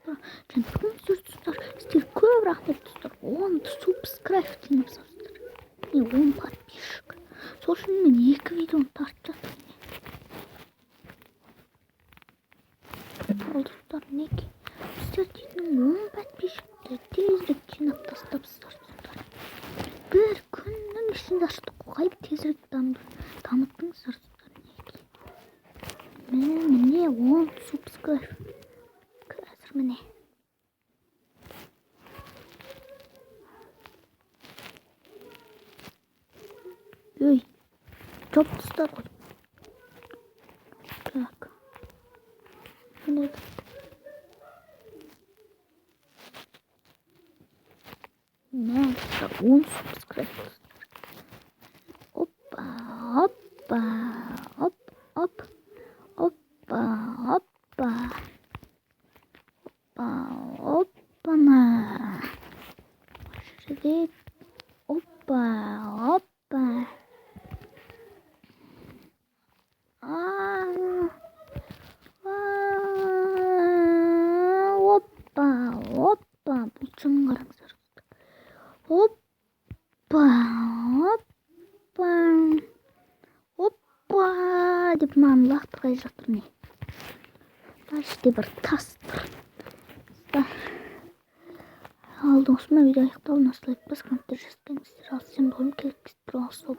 достар. Және бүгін достар, сіздер көп рахмет достар. 10 субскрайб дейміз достар. Не 10 подпишик. Сол үшін мен 2 видеоны тартып жатырмын. Ал достар, неге? Сіздер дейтін 10 подпишикті тезірек жинап тастапсыздар достар. Bir күннің ішінде ашты қойып тезірек дамытыңыздар достар. Міне 10 субскрайб. Қазір міне. Ой, жоқ достар ғой. Так. Міне. Міне 10 субскрайб достар. Опа, опа, оп, оп. Опа, опа. Опа, опа-на. Шерет. Опа, опа. Опа, опа. Бұл шынын қараңыздар. Опа, опа. Опа деп маған лақтырғай жатыр не. Іште бір тас тұр. Ал досыма видео аяқталуына лайк басып, комментарий жазсаңыздар. Ал сен бүгін келіп тұрасыз.